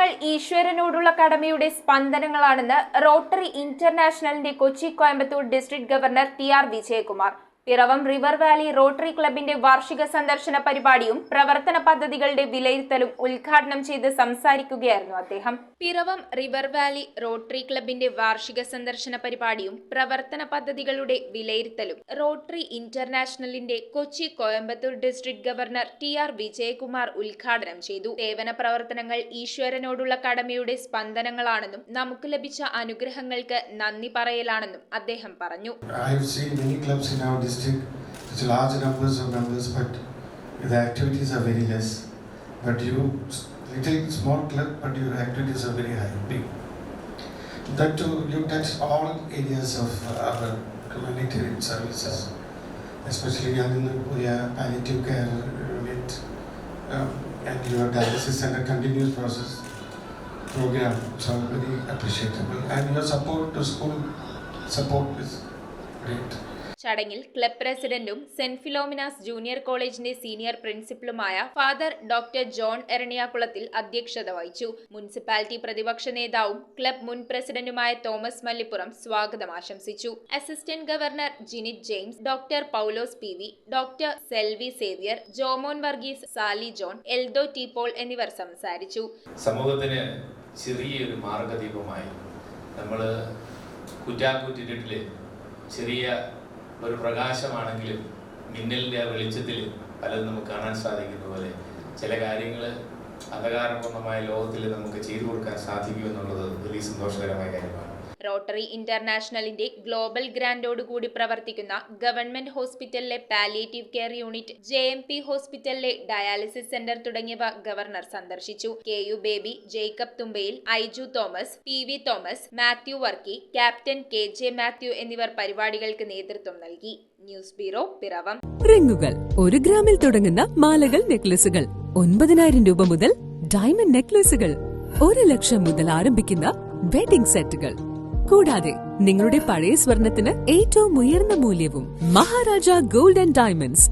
പ്രവർത്തനങ്ങൾ ഈശ്വരനോടുള്ള കടമയുടെ സ്പന്ദനങ്ങളാണെന്ന് റോട്ടറി ഇന്റർനാഷണലിന്റെ Kochi Coimbatore district governor TR. Vijayakumar Piravom river valley rotary ക്ലബിന്റെ വാർഷിക സന്ദർശന പരിപാടിയും പ്രവർത്തന പദ്ധതികളുടെ വിലയിരുത്തലും ഉദ്ഘാടനം ചെയ്ത് സംസാരിക്കുകയായിരുന്നു അദ്ദേഹം. പിറവം റിവർ വാലി റോട്ടറി ക്ലബിന്റെ വാർഷിക സന്ദർശന പരിപാടിയും പ്രവർത്തന പദ്ധതികളുടെ വിലയിരുത്തലും റോട്ടറി ഇന്റർനാഷണലിന്റെ Kochi Coimbatore district governor TR. Vijayakumar ഉദ്ഘാടനം ചെയ്തു. സേവന പ്രവർത്തനങ്ങൾ ഈശ്വരനോടുള്ള കടമയുടെ സ്പന്ദനങ്ങളാണെന്നും നമുക്ക് ലഭിച്ച അനുഗ്രഹങ്ങൾക്ക് നന്ദി പറയലാണെന്നും അദ്ദേഹം പറഞ്ഞു. Such large numbers of members, but the activities are very less. But you, little small club, but your activities are very high, big. That too, you touch all areas of our humanitarian services, especially palliative care unit, and your dialysis center continuous process program. So very appreciable, and your support to school support is great. ചടങ്ങിൽ club പ്രസിഡന്റും saint Philomena's junior കോളേജിന്റെ senior പ്രിൻസിപ്പലുമായ father doctor John എരണിയാകുളത്തിൽ അധ്യക്ഷത വഹിച്ചു. Municipality പ്രതിപക്ഷ നേതാവും club മുൻ പ്രസിഡന്റുമായ Thomas Mallippuram സ്വാഗതം ആശംസിച്ചു. Assistant governor Jinit James, doctor Paulose PV., doctor Selvi Xavier, Jomon Varghese, Sally John, Eldho T Paul എന്നിവർ സംസാരിച്ചു. സമൂഹത്തിന് ചെറിയൊരു മാർഗദീപമായി നമ്മൾ കുറ്റാക്കുറ്റിട്ടില് ചെറിയ ഒരു പ്രകാശമാണെങ്കിലും മിന്നലിൻ്റെ വെളിച്ചത്തിൽ പലതും നമുക്ക് കാണാൻ സാധിക്കുന്ന പോലെ ചില കാര്യങ്ങൾ അന്ധകാരപൂർണ്ണമായ ലോകത്തിൽ നമുക്ക് ചെയ്തു കൊടുക്കാൻ സാധിക്കുമെന്നുള്ളത് വലിയ സന്തോഷകരമായ കാര്യമാണ്. റോട്ടറി ഇന്റർനാഷണലിന്റെ ഗ്ലോബൽ ഗ്രാൻഡോടുകൂടി പ്രവർത്തിക്കുന്ന ഗവൺമെന്റ് ഹോസ്പിറ്റലിലെ പാലിയേറ്റീവ് കെയർ യൂണിറ്റ്, JMP ഹോസ്പിറ്റലിലെ ഡയാലിസിസ് സെന്റർ തുടങ്ങിയവ ഗവർണർ സന്ദർശിച്ചു. KU Baby, Jacob Thumpayil, Aiju Thomas, PV Thomas, Mathew Varkey, captain KJ Mathew എന്നിവർ പരിപാടികൾക്ക് നേതൃത്വം നൽകി. News bureau, Piravom. റിങ്ങുകൾ 1 ഗ്രാമിൽ തുടങ്ങുന്ന മാലകൾ, നെക്ലസുകൾ 9,000 രൂപ മുതൽ ഡയമണ്ട് നെക്ലസുകൾ 1 ലക്ഷം മുതൽ ആരംഭിക്കുന്ന വെഡിംഗ് സെറ്റുകൾ, കൂടാതെ നിങ്ങളുടെ പഴയ സ്വർണത്തിന് ഏറ്റവും ഉയർന്ന മൂല്യവും. Maharaja gold and diamonds,